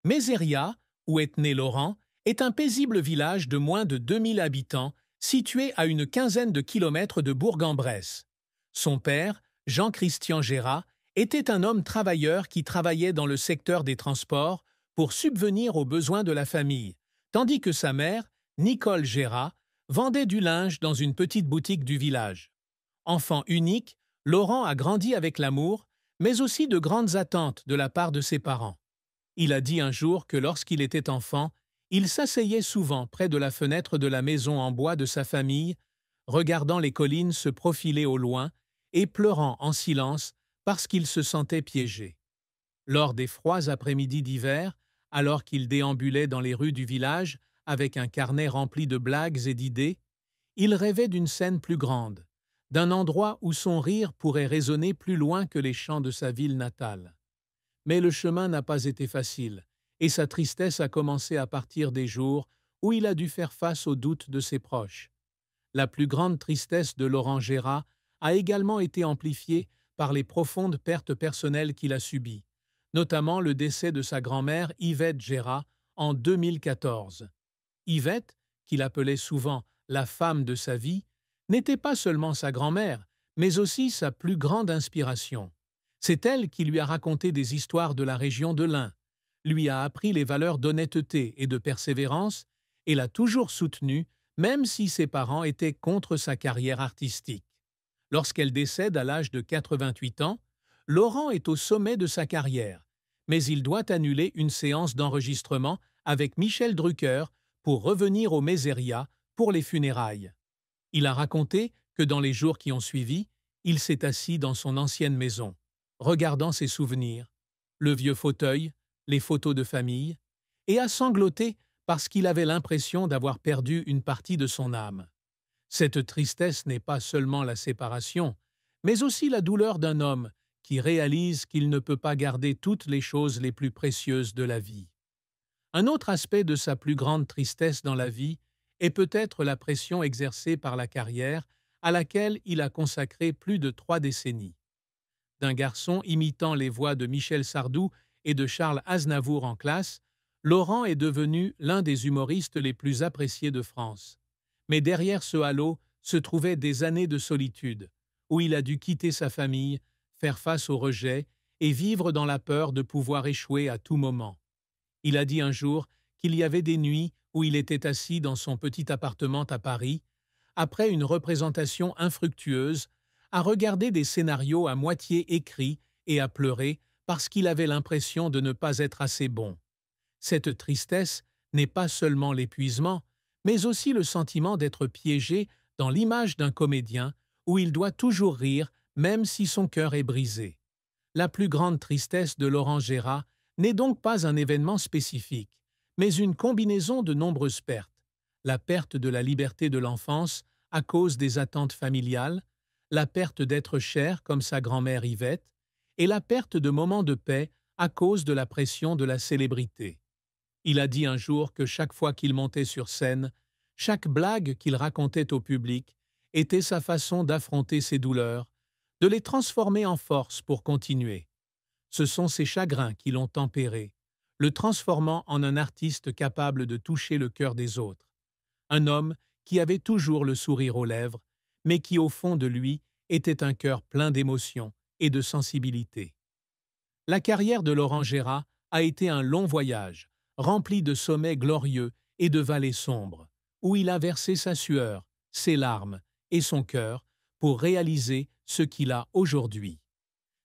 Mézeria, où est né Laurent, est un paisible village de moins de 2000 habitants, situé à une quinzaine de kilomètres de Bourg-en-Bresse. Son père, Jean-Christian Gérat, était un homme travailleur qui travaillait dans le secteur des transports pour subvenir aux besoins de la famille, tandis que sa mère, Nicole Gérat, vendait du linge dans une petite boutique du village. Enfant unique, Laurent a grandi avec l'amour, mais aussi de grandes attentes de la part de ses parents. Il a dit un jour que lorsqu'il était enfant, il s'asseyait souvent près de la fenêtre de la maison en bois de sa famille, regardant les collines se profiler au loin et pleurant en silence parce qu'il se sentait piégé. Lors des froids après-midi d'hiver, alors qu'il déambulait dans les rues du village avec un carnet rempli de blagues et d'idées, il rêvait d'une scène plus grande, d'un endroit où son rire pourrait résonner plus loin que les chants de sa ville natale. Mais le chemin n'a pas été facile, et sa tristesse a commencé à partir des jours où il a dû faire face aux doutes de ses proches. La plus grande tristesse de Laurent Gérat a également été amplifiée par les profondes pertes personnelles qu'il a subies, notamment le décès de sa grand-mère Yvette Gérat en 2014. Yvette, qu'il appelait souvent la femme de sa vie, n'était pas seulement sa grand-mère, mais aussi sa plus grande inspiration. C'est elle qui lui a raconté des histoires de la région de l'Ain, lui a appris les valeurs d'honnêteté et de persévérance et l'a toujours soutenue, même si ses parents étaient contre sa carrière artistique. Lorsqu'elle décède à l'âge de 88 ans, Laurent est au sommet de sa carrière, mais il doit annuler une séance d'enregistrement avec Michel Drucker pour revenir au Mézeria pour les funérailles. Il a raconté que dans les jours qui ont suivi, il s'est assis dans son ancienne maison, regardant ses souvenirs, le vieux fauteuil, les photos de famille, et a sangloté parce qu'il avait l'impression d'avoir perdu une partie de son âme. Cette tristesse n'est pas seulement la séparation, mais aussi la douleur d'un homme qui réalise qu'il ne peut pas garder toutes les choses les plus précieuses de la vie. Un autre aspect de sa plus grande tristesse dans la vie est peut-être la pression exercée par la carrière à laquelle il a consacré plus de 3 décennies. D'un garçon imitant les voix de Michel Sardou et de Charles Aznavour en classe, Laurent est devenu l'un des humoristes les plus appréciés de France. Mais derrière ce halo se trouvaient des années de solitude, où il a dû quitter sa famille, faire face au rejet et vivre dans la peur de pouvoir échouer à tout moment. Il a dit un jour qu'il y avait des nuits où il était assis dans son petit appartement à Paris, après une représentation infructueuse, à regarder des scénarios à moitié écrits et à pleurer parce qu'il avait l'impression de ne pas être assez bon. Cette tristesse n'est pas seulement l'épuisement, mais aussi le sentiment d'être piégé dans l'image d'un comédien où il doit toujours rire même si son cœur est brisé. La plus grande tristesse de Laurent Gérat n'est donc pas un événement spécifique, mais une combinaison de nombreuses pertes. La perte de la liberté de l'enfance à cause des attentes familiales, la perte d'être cher comme sa grand-mère Yvette, et la perte de moments de paix à cause de la pression de la célébrité. Il a dit un jour que chaque fois qu'il montait sur scène, chaque blague qu'il racontait au public était sa façon d'affronter ses douleurs, de les transformer en force pour continuer. Ce sont ses chagrins qui l'ont tempéré, le transformant en un artiste capable de toucher le cœur des autres. Un homme qui avait toujours le sourire aux lèvres, mais qui au fond de lui était un cœur plein d'émotions et de sensibilité. La carrière de Laurent Gérat a été un long voyage, rempli de sommets glorieux et de vallées sombres, où il a versé sa sueur, ses larmes et son cœur pour réaliser ce qu'il a aujourd'hui.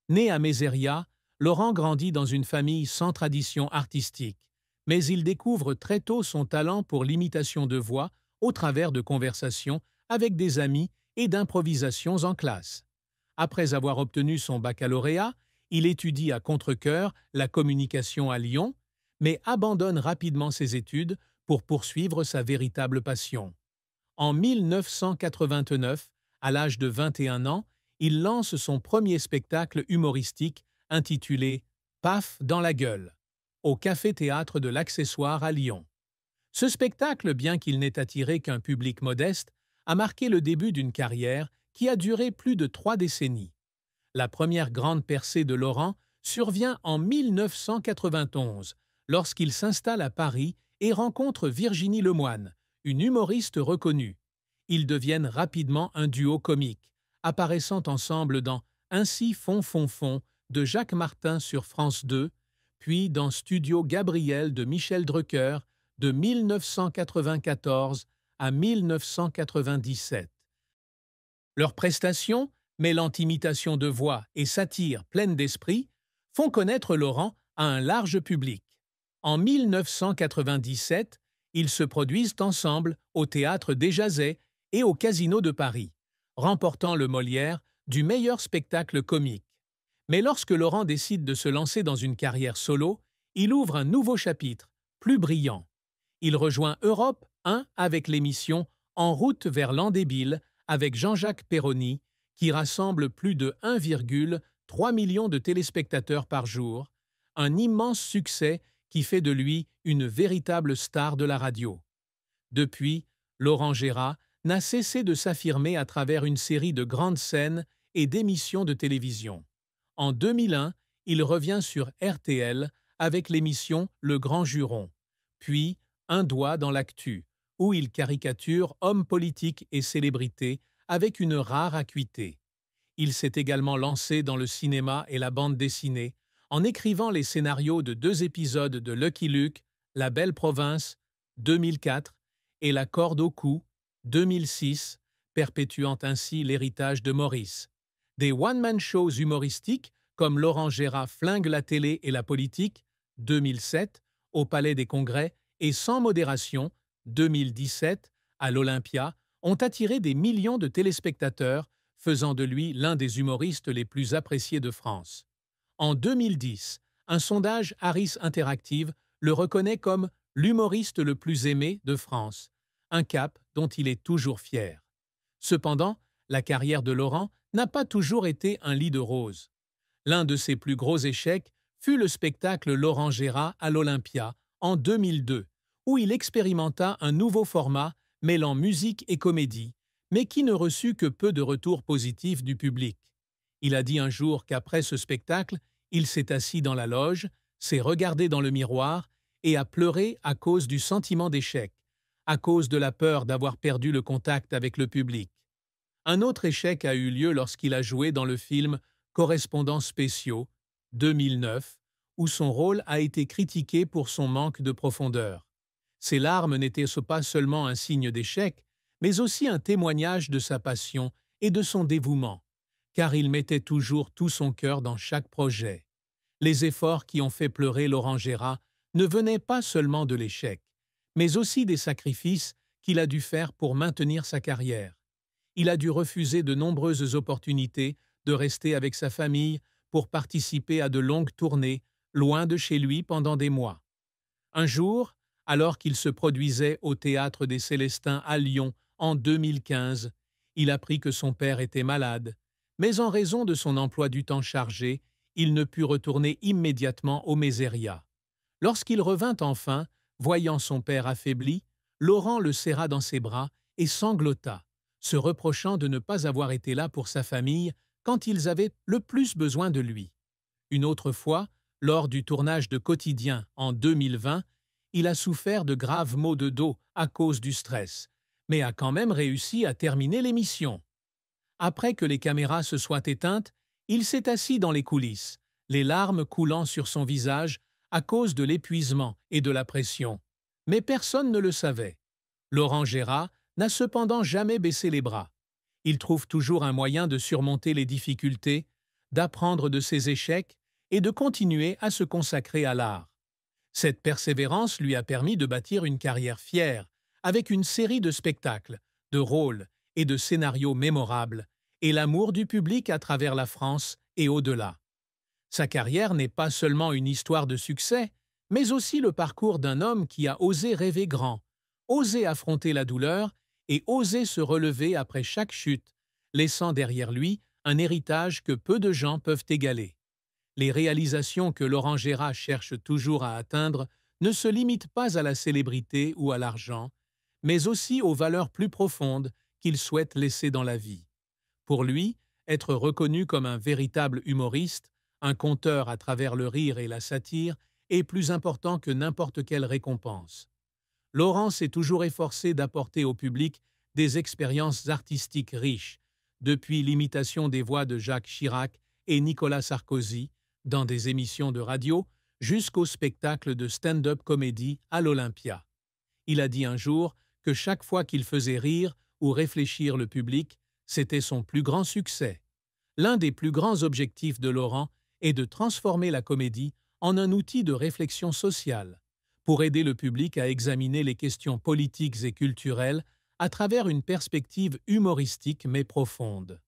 Né à Mézeria, Laurent grandit dans une famille sans tradition artistique, mais il découvre très tôt son talent pour l'imitation de voix au travers de conversations avec des amis et d'improvisations en classe. Après avoir obtenu son baccalauréat, il étudie à Contrecœur la communication à Lyon, mais abandonne rapidement ses études pour poursuivre sa véritable passion. En 1989, à l'âge de 21 ans, il lance son premier spectacle humoristique intitulé « Paf dans la gueule » au Café-Théâtre de l'Accessoire à Lyon. Ce spectacle, bien qu'il n'ait attiré qu'un public modeste, a marqué le début d'une carrière qui a duré plus de 3 décennies. La première grande percée de Laurent survient en 1991, lorsqu'il s'installe à Paris et rencontre Virginie Lemoine, une humoriste reconnue. Ils deviennent rapidement un duo comique, apparaissant ensemble dans Ainsi fond fond fond de Jacques Martin sur France 2, puis dans Studio Gabriel de Michel Drucker de 1994 à 1997. Leurs prestations, mêlant imitation de voix et satire pleine d'esprit, font connaître Laurent à un large public. En 1997, ils se produisent ensemble au Théâtre des Jazets et au Casino de Paris, remportant le Molière du meilleur spectacle comique. Mais lorsque Laurent décide de se lancer dans une carrière solo, il ouvre un nouveau chapitre, plus brillant. Il rejoint Europe 1 avec l'émission En route vers l'an débile avec Jean-Jacques Perroni, qui rassemble plus de 1,3 million de téléspectateurs par jour, un immense succès qui fait de lui une véritable star de la radio. Depuis, Laurent Gérard n'a cessé de s'affirmer à travers une série de grandes scènes et d'émissions de télévision. En 2001, il revient sur RTL avec l'émission Le Grand Juron, puis Un doigt dans l'actu, où il caricature hommes politiques et célébrités avec une rare acuité. Il s'est également lancé dans le cinéma et la bande dessinée, en écrivant les scénarios de 2 épisodes de Lucky Luke, La Belle Province, 2004, et La Corde au cou, 2006, perpétuant ainsi l'héritage de Maurice. Des one-man shows humoristiques comme Laurent Gérard flingue la télé et la politique, 2007, au Palais des Congrès, et Sans modération, 2017, à l'Olympia, ont attiré des millions de téléspectateurs, faisant de lui l'un des humoristes les plus appréciés de France. En 2010, un sondage Harris Interactive le reconnaît comme l'humoriste le plus aimé de France, un cap dont il est toujours fier. Cependant, la carrière de Laurent n'a pas toujours été un lit de roses. L'un de ses plus gros échecs fut le spectacle Laurent Gérard à l'Olympia en 2002, où il expérimenta un nouveau format mêlant musique et comédie, mais qui ne reçut que peu de retours positifs du public. Il a dit un jour qu'après ce spectacle, il s'est assis dans la loge, s'est regardé dans le miroir et a pleuré à cause du sentiment d'échec, à cause de la peur d'avoir perdu le contact avec le public. Un autre échec a eu lieu lorsqu'il a joué dans le film Correspondants spéciaux, 2009, où son rôle a été critiqué pour son manque de profondeur. Ses larmes n'étaient pas seulement un signe d'échec, mais aussi un témoignage de sa passion et de son dévouement, car il mettait toujours tout son cœur dans chaque projet. Les efforts qui ont fait pleurer Laurent Gérard ne venaient pas seulement de l'échec, mais aussi des sacrifices qu'il a dû faire pour maintenir sa carrière. Il a dû refuser de nombreuses opportunités de rester avec sa famille pour participer à de longues tournées, loin de chez lui pendant des mois. Un jour, alors qu'il se produisait au Théâtre des Célestins à Lyon en 2015, il apprit que son père était malade, mais en raison de son emploi du temps chargé, il ne put retourner immédiatement au Méséria. Lorsqu'il revint enfin, voyant son père affaibli, Laurent le serra dans ses bras et sanglota, se reprochant de ne pas avoir été là pour sa famille quand ils avaient le plus besoin de lui. Une autre fois, lors du tournage de Quotidien en 2020, il a souffert de graves maux de dos à cause du stress, mais a quand même réussi à terminer l'émission. Après que les caméras se soient éteintes, il s'est assis dans les coulisses, les larmes coulant sur son visage à cause de l'épuisement et de la pression. Mais personne ne le savait. Laurent Gérard n'a cependant jamais baissé les bras. Il trouve toujours un moyen de surmonter les difficultés, d'apprendre de ses échecs et de continuer à se consacrer à l'art. Cette persévérance lui a permis de bâtir une carrière fière, avec une série de spectacles, de rôles et de scénarios mémorables, et l'amour du public à travers la France et au-delà. Sa carrière n'est pas seulement une histoire de succès, mais aussi le parcours d'un homme qui a osé rêver grand, osé affronter la douleur et osé se relever après chaque chute, laissant derrière lui un héritage que peu de gens peuvent égaler. Les réalisations que Laurent Gérard cherche toujours à atteindre ne se limitent pas à la célébrité ou à l'argent, mais aussi aux valeurs plus profondes qu'il souhaite laisser dans la vie. Pour lui, être reconnu comme un véritable humoriste, un conteur à travers le rire et la satire, est plus important que n'importe quelle récompense. Laurent s'est toujours efforcé d'apporter au public des expériences artistiques riches, depuis l'imitation des voix de Jacques Chirac et Nicolas Sarkozy dans des émissions de radio jusqu'au spectacle de stand-up comédie à l'Olympia. Il a dit un jour que chaque fois qu'il faisait rire ou réfléchir le public, c'était son plus grand succès. L'un des plus grands objectifs de Laurent est de transformer la comédie en un outil de réflexion sociale, pour aider le public à examiner les questions politiques et culturelles à travers une perspective humoristique mais profonde.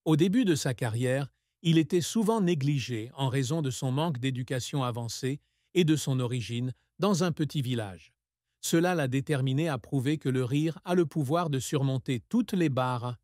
Au début de sa carrière, il était souvent négligé en raison de son manque d'éducation avancée et de son origine dans un petit village. Cela l'a déterminé à prouver que le rire a le pouvoir de surmonter toutes les barres,